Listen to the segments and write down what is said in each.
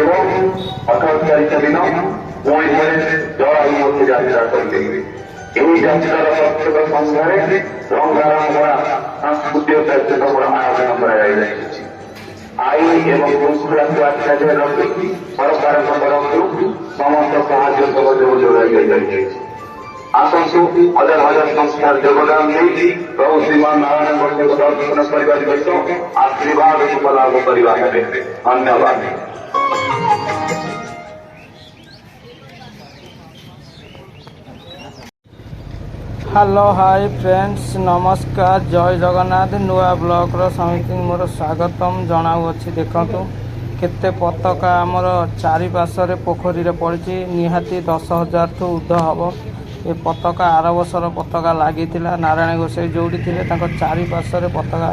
এবং 18 তারিখ দিন পুরী ধরে জড়াই মধ্যে যাত্রা করবে। এই যাত্রার প্রত্যেক সন্ধ্যারে রঙারং করা সাংস্কৃতিক কার্যক্রম আয়োজন করা যাইছে। আইন এবং শৃঙ্খলাকে আটকাতে রক্ষে সরকারের তরফରୁ সমস্ত সাহায্য সহযোগ যোগাই যাইছে। ଆସନ୍ତୁ ହଜାର ହଜାର ସଂସ୍ଥାର ଯୋଗଦାନ ଦେଇ ପ୍ରଭୁ ଶ୍ରୀମାନ ନାରାୟଣଙ୍କ ଦର୍ଶନ କରିବା ସହିତ ଆଶୀର୍ବାଦ ଉପଲାଭ କରିବା ହେବେ। ଧନ୍ୟବାଦ। हेलो हाय फ्रेंड्स नमस्कार जय जगन्नाथ नुआ ब्लॉगर समिति मोर स्वागतम जनाऊँगी। देखु केते पताका आमर चारिपार्श्व पोखरी पड़ी निहाती 10,000 ठू ऊर्ध हम। ये पताका आर वर्षर पताका लगी नारायण गोसाई जोड़ी थे चारिपार्श्व पताका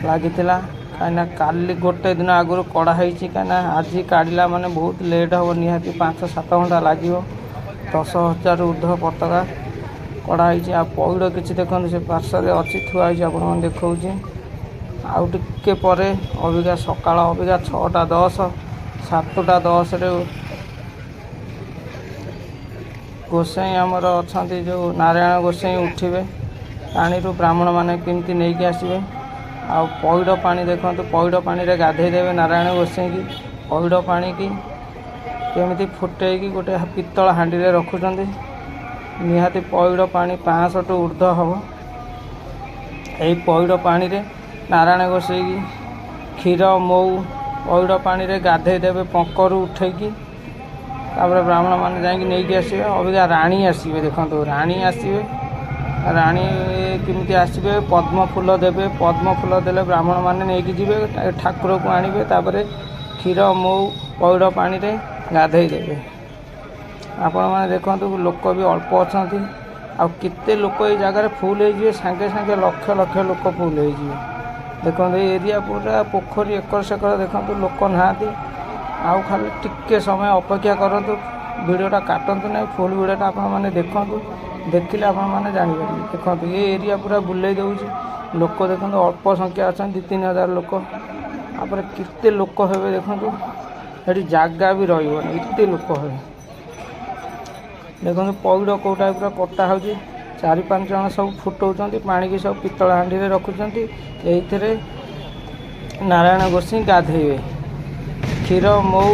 लगी कहीं काली गोटे दिन आगुरी कड़ाई कहीं आज काढ़ला माने बहुत लेट हम निहाती 5-7 घंटा लगे। 10,000 ऊर्ध पताका कड़ाई आ पौड़ किसी देखो से पार्श्व अच्छी थुआई आप देखा आउ टे पर अबिका सकाल अबिका 6:10 7:10 गोसाई आमर अच्छा जो नारायण गोसाई उठे पानी ब्राह्मण मैंने केमती नहीं आसवे। आ पौड़ पानी देखो पौड़ पानी रे गाधे देवे नारायण गोसाई की पौड़ पानी की केमी फुटे गोटे पित्तल हांडी रे रखुंट निहाती पौड़ पानी 500 टू ऊर्ध हम। यही पौड़ पानी रे नारायण गोसाई क्षीर मऊ पौड़ पानी रे गाधे देवे पंकर उठेकी तापर ब्राह्मण मैंने जाकि नहीं आसवे। अबिका राणी आसवे देखो राणी आसवे राणी केमती आसवे पद्म फूल देवे पद्म फूल देले ब्राह्मण मैंने नहीं जीवे ठाकुर को आणवे तापर क्षीर मऊ पौड़ पानी रे गाधे देवे। आपण मैंने देखो लोक भी अल्प अच्छा आते लोक ये जगार फुल हो सांगे सांगे लक्ष लक्ष लोक फुल हो देखो एरिया पूरा पोखरी एकर सेकर देखो लोक ना आउ खाली टिके समय अपेक्षा करूँ वीडियोटा काटतु ना फुल वीडियोटा आप देखु देखिले आप जापर देखो ये एरिया पूरा बुले दूसरी लोक देखो अल्प संख्या अच्छा 2-3 हज़ार लोक आप केते लोक हे देखो ये जगह भी रही लोक हे देखो पौड़ कौ टाइप कटा हो 4-5 जन सब फुटाऊँ पानी की सब पित्तल हांडी रे रखुंट ये नारायण गोसाई गाधेबे क्षीर मऊ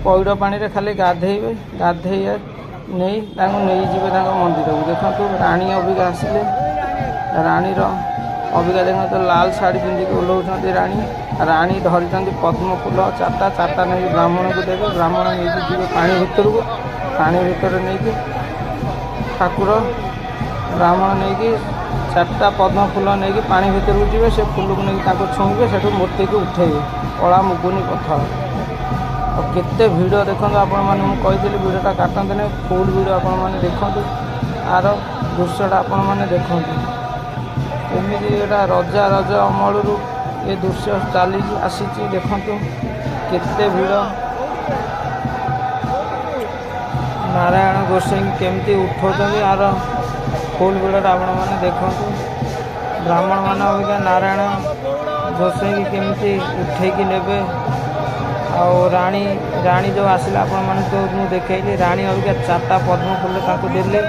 पौड़ पानी रे खाली गाधेबे गाधे नहीं जी मंदिर को देखो राणी अबिका आसिले राणी अबिका देखो लाल साड़ी पिंधिक ओल्लाउंट राणी राणी धरी पद्म फूल 4टा नहीं ब्राह्मण को देवे ब्राह्मण नहीं जी पानी भितर को पानी भितर नहीं ठाकुर ब्राह्मण नहीं 4टा पद्म फूल नहीं पानी भितर को जी से फूल को नहीं छुईबे से मूर्ति को उठेबे कला मुगुनी पत्थर और केते भिड़ देखो आपण मैंने मुझे भिडटा काटते ना फुल भिड़ आपण मैंने देखु आर दृश्यटा आपण मैंने देखु एमती एटा रजा रजा अमल ये दृश्य चली आसी देखु केते भिड़ नारायण गोसाई केमती उठाऊँ आर फुल भिड़टा आपण मैंने देखु ब्राह्मण मान अबिका नारायण गोसाई केमती उठेकी नेबे आउ राणी राणी जो आसला आपण मान तो मुझे देखली राणी अबिका 4टा पद्म फूल ताको देले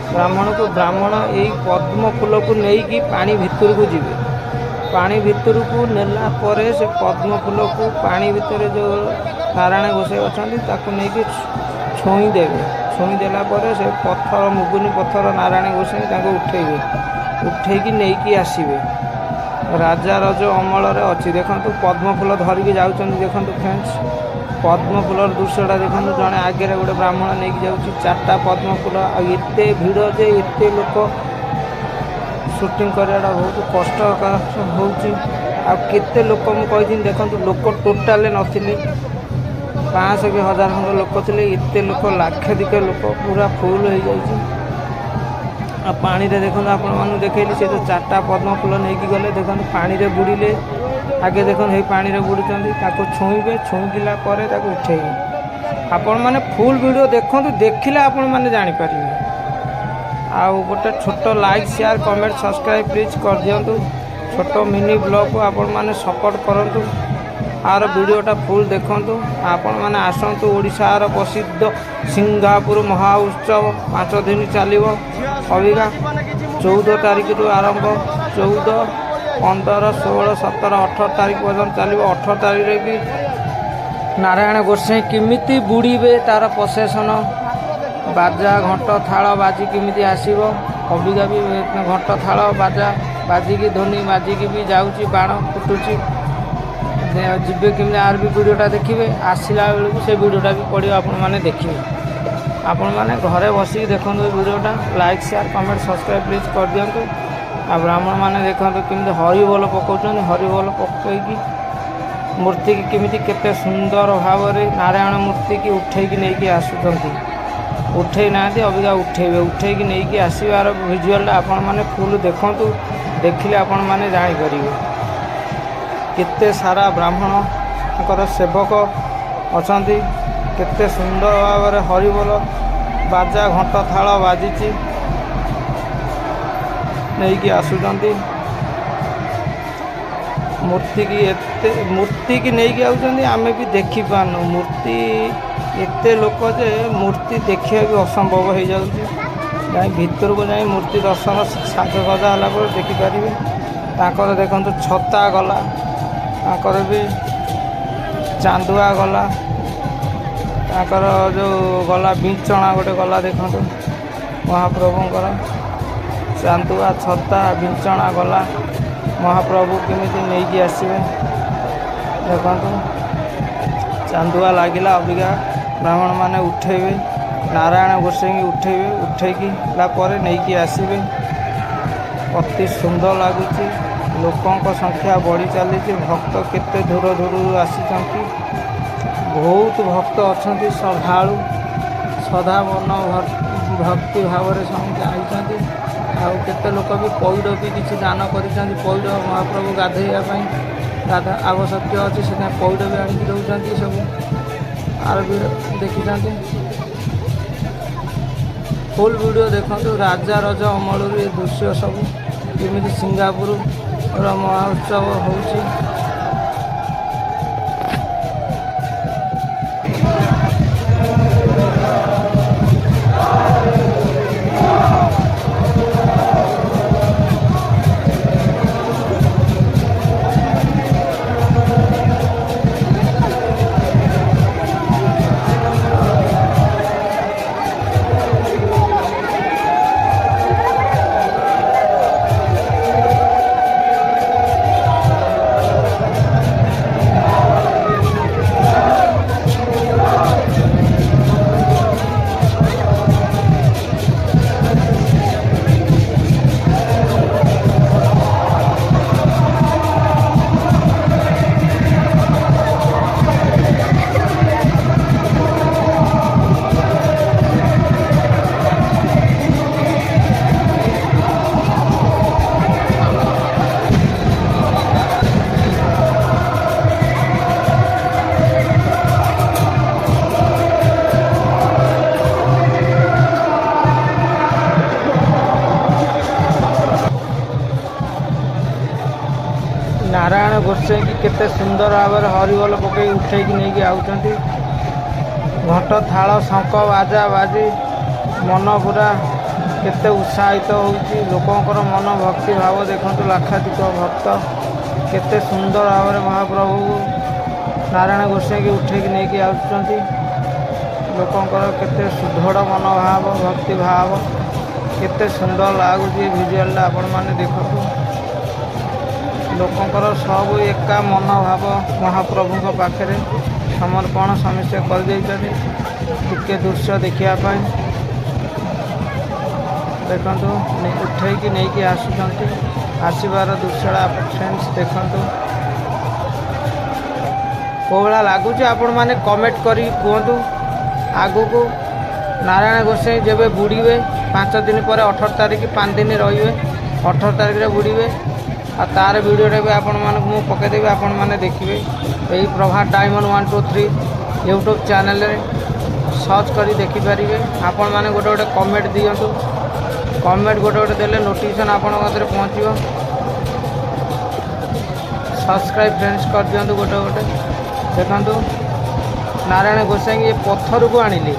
ब्राह्मण को ब्राह्मण यही पद्म फूल को लेकिन पानी भितर को जीवे पानी भितर को नेला परे से पद्म फूल को पानी भितर जो नारायण गोसाई अच्छा नहीं छुई देवे छुई देला परे से पत्थर मुगुनी पत्थर नारायण गोसाई उठेबे उठेकी नहीं आसवे राजा रज अमल अच्छी देखो पद्म फूल धरिकी जाऊँ देखो फ्रेंड्स पद्म फूलर दृश्यटा देखो जड़े आगे गोटे ब्राह्मण नहीं जाऊँ 4टा पद्म फूल आते भिड़ जे एते लोक शूटिंग कराटा बहुत कष्टकर होते लोक मुझे देखो लोक टोटाल नथिले 500 कि 1000 खंड लोक थे एत लोक लाक्षाधिक लोक पूरा फुल हो जाए पानी रे देखो आप देखली से तो 4टा पद्म फूल नहीं गले देखो पानी रे बुड़ीले आगे देखो ये पानी रे बुड़ुंट छुईबे छुईला उठेबे आपण मैंने फुल वीडियो देखो देखिले आपण मैंने जापर आउ गोटे छोट like share comment subscribe please कर दिंतु छोट मिनी ब्लॉग को आपण मैंने सपोर्ट करूँ आर वीडियोटा फुल देखंतु आपण माने आसंतु ओडिशार प्रसिद्ध सिंगापुर महोत्सव 5 दिन चलिबो अबिका 14 तारिख रु आरंभ 14 15 16 17 18 तारिख पर्यंत चलिबो 18 तारिख रे भी नारायण गोसाई किमिति बुड़ीबे तार प्रसेसन बाजा घंट थाल बाजी किमिति आसीबो अबिका भी घंट थाल बाजा बाजिकी ध्वनि बाजिकी भी जाऊँगी बाण फुटुची जीवे केमी आर भी वीडियोटा देखिए आसला बेलू से वीडियोटा भी पड़ो आपण मैंने देखिए आपण मैंने घरे बसिक देखो वीडियोटा like share comment subscribe please कर दिंतु आ ब्राह्मण मैंने देखो केमी हरिबोल पकाउछन हरिबोल पकईकी मूर्ति की केमी केते सुंदर भाव में नारायण मूर्ति की उठेकी नहीं आसुँच उठे ना अबिका उठेबे उठेकी नहीं आसबार भिजुआल आपण मैंने फुल देखु देखिले आपण मैंने जापर केते सारा ब्राह्मण सेवक अच्छा केते सुंदर भाव में हरिबोल बाजा घंट थाल बाजी नहीं आसुँच मूर्ति की नहीं आउछंती आमे भी देखी पारनु मूर्ति एते लोक जे मूर्ति देखिया भी असंभव हो जाउछि जाई भीतर को जाई मूर्ति दर्शन साजसजा होला पर देखिपारे ताकर देखंतु छता गला ताकर भी चांदुआ गला ताकर जो गला बिंचणा गोटे गला देखंतु महाप्रभुंकर चांदुआ छता बिंचणा गला महाप्रभु केमिति नहीं आसवे देखंतु चांदुआ लगिला अबिका ब्राह्मण माने उठेबे नारायण गोसाई उठेबे उठेकी नहीं आसवे अति सुंदर लगुच लोकों संख्या बढ़ी चली भक्त केते दूर दूर आसी बहुत भक्त अच्छा श्रद्धालु सदा मन भक्ति भाव में समझे आई आउ केते लोक भी पैड भी किसी दान कर पैड महाप्रभु गाधेवाई गाधा आवश्यक अच्छी से पैड भी आनिक दौरान सब आर भी देखी फुल वीडियो देखो राजा रज अमल ये दृश्य सब केमी सिंगापुर महोत्सव होची नारायण गोसाई की केते सुंदर भाव में हरिबोल पकई उठेकी नहीं आउछंती घंट थाल शंख बाजा बाजी मन पूरा केते उत्साहित होउची लोकंकर मन भक्ति भाव देखंतु लाखाधिक भक्त केते सुंदर भाव में महाप्रभु नारायण गोसाई की उठेकी नहीं आउछंती लोकंकर केते सुदृढ़ मनोभाव भक्ति भाव केते सुंदर लगुच भिजुआल आपण मैंने देखु लोकंकर सब एका मनोभाव महाप्रभु पाखे समर्पण समस्या कर टिके दृश्य देखापी देखु उठेकी नहीं आसुँच आसबार दृश्य फ्रेंड्स देखु कौ भाया लगुच आपण मैंने कमेंट कर कहतु आगु को नारायण गोसाई जब बुड़े 5 दिन पर 18 तारिख 5 दिन रे 18 तारिख रे बुड़े आ तार वीडियोटा भी आपण मानक मु पकेदेवी आपण माने देखिए यही प्रभात डायमंड 123 यूट्यूब चैनल रे सर्च करी देखिपारे आपण माने गोटे गोटे कमेंट दियंतु कमेंट गोटे गोटे देले नोटिफिकेशन आपण पाखे पहुँचो सब्सक्राइब फ्रेंड्स कर दियंतु गोटे गोटे ଦେଖନ୍ତୁ ନାରାୟଣ ଗୋସାଇଁ ଏ ପଥରକୁ ଆଣିଲେ,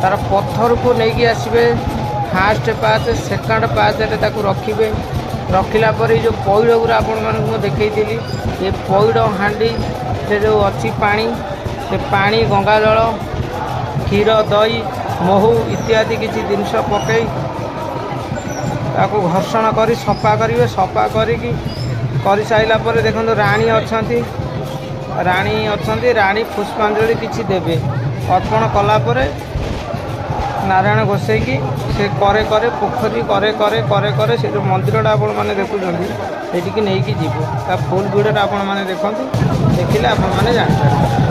ତାର ପଥରକୁ ନେଇକି ଆସିବେ ଫାଷ୍ଟ ପାହାଚ, ସେକେଣ୍ଡ ପାହାଚରେ ତାକୁ ରଖିବେ। ରଖିଲା ପରେ ଯେଉଁ ପଇଡ଼ ଗୁରା ଆପଣମାନଙ୍କୁ ମୁଁ ଦେଖେଇଥିଲି, ଏ ପଇଡ଼ ହାଣ୍ଡି ସେ ଯେଉଁ ଅଛି ପାଣି, ସେ ପାଣି ଗଙ୍ଗା ଜଳ, କ୍ଷୀର, ଦହି, ମହୁ ଇତ୍ୟାଦି କିଛି ଜିନିଷ ପକାଇ ତାକୁ ଘର୍ଷଣ କରି ସଫା କରିବେ। ସଫା କରିକି କରିସାରିଲା ପରେ ଦେଖନ୍ତୁ ରାଣୀ ଅଛନ୍ତି, ରାଣୀ ପୁଷ୍ପାଞ୍ଜଳି କିଛି ଦେବେ। ଅର୍ପଣ କଲା ପରେ ନାରାୟଣ ଗୋସାଇଁକି ସେ କରେ ପୋଖରୀ କରେ ସେ ଯେଉଁ ମନ୍ଦିରଟା ଆପଣମାନେ ଦେଖୁଛନ୍ତି ସେଠିକି ନେଇକି ଯିବେ। ତା ଫୁଲ୍ ଭିଡ଼ିଓଟା ଆପଣମାନେ ଦେଖନ୍ତୁ, ଦେଖିଲେ ଆପଣମାନେ ଜାଣିପାରିବେ।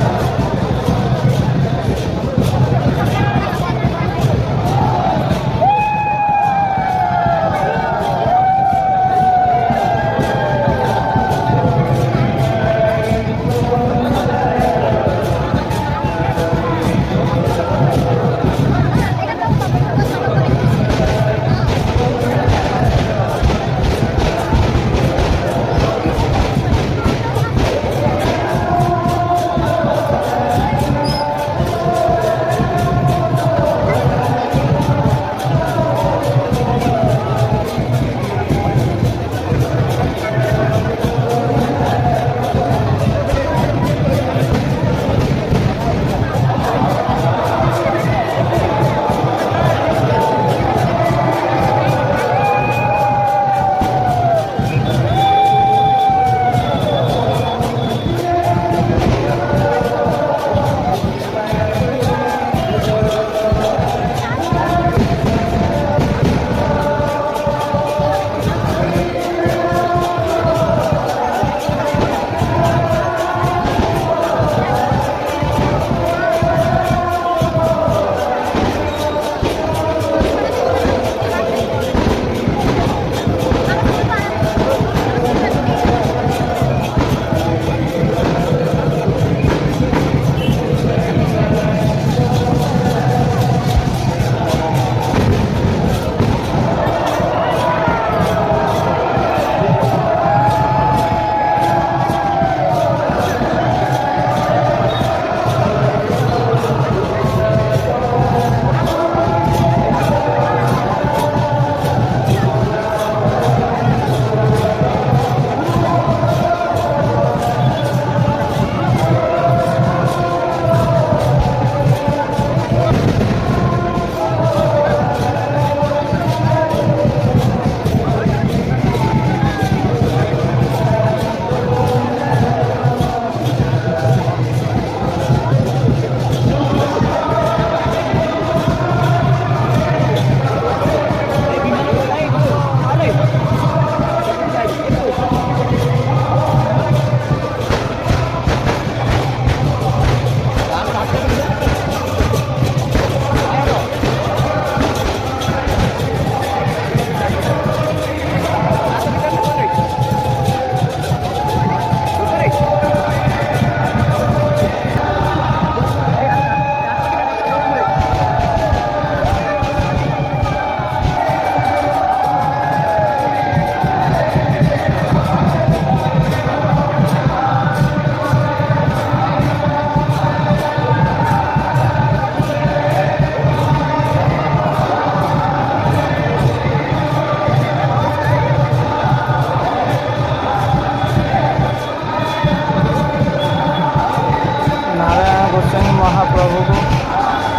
ମହାପ୍ରଭୁକୁ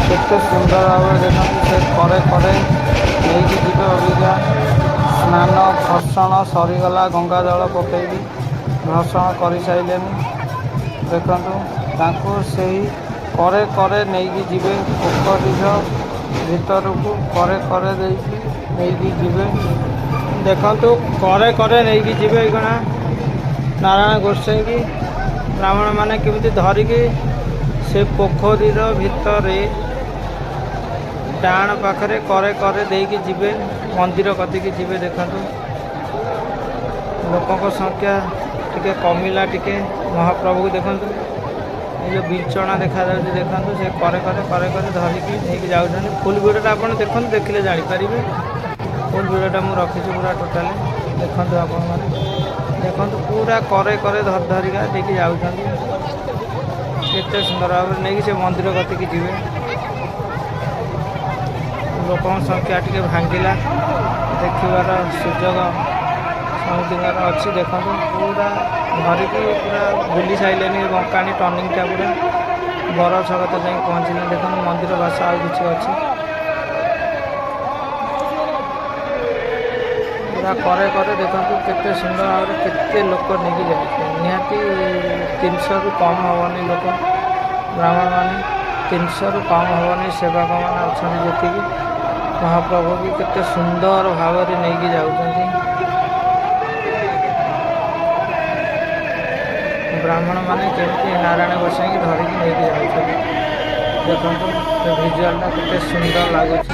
କେତେ ସୁନ୍ଦର ଭାବରେ ଦେଖନ୍ତି। ସେ କରେ ନେଇକି ଯିବେ। ଅବିକା ସ୍ନାନ ଘର୍ଷଣ ସରିଗଲା, ଗଙ୍ଗା ଜଳ ପକାଇକି ଘର୍ଷଣ କରିସାରିଲେନି। ଦେଖନ୍ତୁ ତାଙ୍କୁ ସେହି କରେ ନେଇକି ଯିବେ ପୋଖରୀର ଭିତରକୁ, କରେ ଦେଇକି ନେଇକି ଯିବେ। ଦେଖନ୍ତୁ କରେ ନେଇକି ଯିବେ। ଏଇଗଣା ନାରାୟଣ ଗୋସାଇଁକି ବ୍ରାହ୍ମଣମାନେ କେମିତି ଧରିକି ସେ ପୋଖରୀର ଭିତରେ ଡାହାଣ ପାଖରେ କରେ ଦେଇକି ଯିବେ, ମନ୍ଦିର କତିକି ଯିବେ। ଦେଖନ୍ତୁ ଲୋକଙ୍କ ସଂଖ୍ୟା ଟିକେ କମିଲା, ଟିକେ ମହାପ୍ରଭୁକୁ ଦେଖନ୍ତୁ। ଏ ଯେଉଁ ବିଞ୍ଚଣା ଦେଖାଯାଉଛି, ଦେଖନ୍ତୁ ସେ କରେ ଧରିକି ନେଇକି ଯାଉଛନ୍ତି। ଫୁଲ୍ ଭିଡ଼ିଓଟା ଆପଣ ଦେଖନ୍ତୁ, ଦେଖିଲେ ଜାଣିପାରିବେ। ଫୁଲ୍ ଭିଡ଼ିଓଟା ମୁଁ ରଖିଛି ପୁରା ଟୋଟାଲି, ଦେଖନ୍ତୁ ଆପଣମାନେ। ଦେଖନ୍ତୁ ପୁରା କରେ ଧରିକା ନେଇକି ଯାଉଛନ୍ତି। କେତେ ସୁନ୍ଦର ଭାବରେ ନେଇକି ସେ ମନ୍ଦିର କତିକି ଯିବେ। ଲୋକଙ୍କ ସଂଖ୍ୟା ଟିକେ ଭାଙ୍ଗିଲା, ଦେଖିବାର ସୁଯୋଗ ସମସ୍ତଙ୍କର ଅଛି। ଦେଖନ୍ତୁ ପୁରା ଧରିକି ପୁରା ବୁଲି ସାରିଲେଣି ବଙ୍କାଣି ଟର୍ଣ୍ଣିଂଟା ପୁରା ବର ଛକତ ଯାଇ ପହଞ୍ଚିଲେ। ଦେଖନ୍ତୁ ମନ୍ଦିର ବାସ ଆଉ କିଛି ଅଛି। ପୁରା କରେ କରେ ଦେଖନ୍ତୁ କେତେ ସୁନ୍ଦର ଭାବରେ କେତେ ଲୋକ ନେଇକି ଯାଇଥିଲେ। ନିହାତି 300ରୁ କମ୍ ହେବନି ଲୋକ, ବ୍ରାହ୍ମଣମାନେ 300ରୁ କମ୍ ହେବନି ସେବକମାନେ ଅଛନ୍ତି ଯେତିକି। ମହାପ୍ରଭୁ ବି କେତେ ସୁନ୍ଦର ଭାବରେ ନେଇକି ଯାଉଛନ୍ତି। ବ୍ରାହ୍ମଣମାନେ କେମିତି ନାରାୟଣ ଗୋସାଇଁକି ଧରିକି ନେଇକି ଯାଉଛନ୍ତି। ଦେଖନ୍ତୁ ସେ ଭିଜୁଆଲଟା କେତେ ସୁନ୍ଦର ଲାଗୁଛି।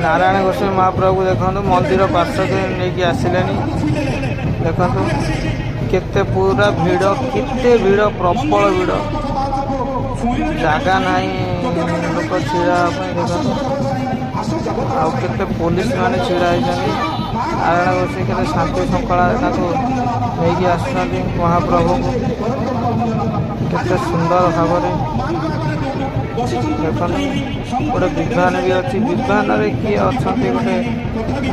ନାରାୟଣ ଗୋସାଇଁ ମହାପ୍ରଭୁ ଦେଖନ୍ତୁ ମନ୍ଦିର ପାର୍ଶ୍ୱକୁ ନେଇକି ଆସିଲେଣି। ଦେଖନ୍ତୁ କେତେ ପୁରା ଭିଡ଼, କେତେ ଭିଡ଼, ପ୍ରବଳ ଭିଡ଼, ଜାଗା ନାହିଁ ଲୋକ ଛିଡ଼ା ହେବା ପାଇଁ। ଦେଖନ୍ତୁ ଆଉ କେତେ ପୋଲିସ ମାନେ ଛିଡ଼ା ହେଇଛନ୍ତି। ନାରାୟଣ ଗୋସାଇଁ କେତେ ଶାନ୍ତି ଶୃଙ୍ଖଳାରେ ତାକୁ ନେଇକି ଆସୁଛନ୍ତି ମହାପ୍ରଭୁକୁ, କେତେ ସୁନ୍ଦର ଭାବରେ। ଦେଖନ୍ତୁ ଗୋଟେ ବିଭାନ ବି ଅଛି। ବିଭାନରେ କିଏ ଅଛନ୍ତି? ଗୋଟେ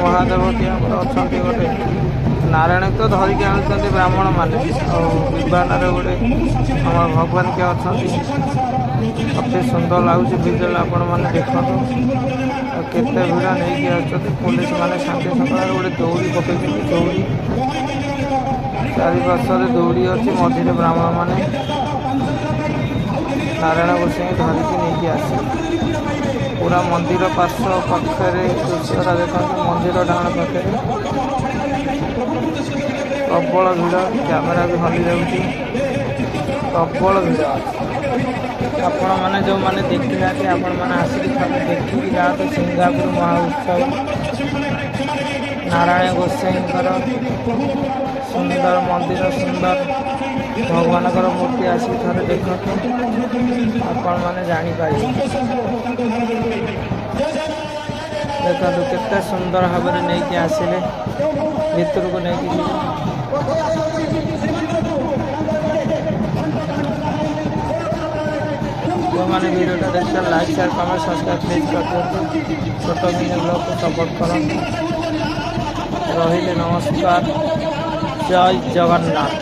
ମହାଦେବ କିଏ ଆମର ଅଛନ୍ତି। ଗୋଟେ ନାରାୟଣ ତ ଧରିକି ଆଣୁଛନ୍ତି ବ୍ରାହ୍ମଣମାନେ, ଆଉ ବିଭାନରେ ଗୋଟେ ଆମର ଭଗବାନ କିଏ ଅଛନ୍ତି। ଅତି ସୁନ୍ଦର ଲାଗୁଛି ଭିଜୁଆଲ, ଆପଣମାନେ ଦେଖନ୍ତୁ। ଆଉ କେତେ ଭିଡ଼ ନେଇକି ଆସୁଛନ୍ତି ପୋଲିସ ମାନେ ଶାନ୍ତି ଶୃଙ୍ଖଳାରେ। ଗୋଟେ ଦୌଡ଼ି ପକେଇଛନ୍ତି, ଦୌଡ଼ି ଚାରିପାର୍ଶ୍ୱରେ ଦୌଡ଼ି ଅଛି, ମଝିରେ ବ୍ରାହ୍ମଣମାନେ ନାରାୟଣ ଗୋସାଇଁକି ଧରିକି ନେଇକି ଆସିବେ। ପୁରା ମନ୍ଦିର ପାର୍ଶ୍ୱ ପାଖରେ ଦୃଶ୍ୟଟା ଦେଖନ୍ତୁ। ମନ୍ଦିର ଡାହାଣ ପାଖରେ ପ୍ରବଳ ଭିଡ଼, କ୍ୟାମେରା ବି ହଲି ଯାଉଛି, ପ୍ରବଳ ଭିଡ଼ ଅଛି। ଆପଣମାନେ ଯେଉଁମାନେ ଦେଖିନାହାନ୍ତି ଆପଣମାନେ ଆସିକି ଥରେ ଦେଖିକି ଯାଆନ୍ତୁ। ସିଙ୍ଗାପୁର ମହା ଉତ୍ସବ ନାରାୟଣ ଗୋସାଇଁଙ୍କର ସୁନ୍ଦର ମନ୍ଦିର, ସୁନ୍ଦର ଭଗବାନଙ୍କର ମୂର୍ତ୍ତି ଆସିକି ଥରେ ଦେଖନ୍ତୁ, ଆପଣମାନେ ଜାଣିପାରିବେ। ଦେଖନ୍ତୁ କେତେ ସୁନ୍ଦର ଭାବରେ ନେଇକି ଆସିଲେ, ଭିତରକୁ ନେଇକି ଯିବେ। ଯେଉଁମାନେ ଭିଡ଼ିଓଟା ଦେଖିଛନ୍ତି like share comment subscribe please କରିଦିଅନ୍ତୁ। ଛୋଟ ଭିଡ଼ିଓ ବ୍ଲଗ୍କୁ ସପୋର୍ଟ କରନ୍ତୁ। ରହିଲେ ନମସ୍କାର, ଜୟ ଜଗନ୍ନାଥ।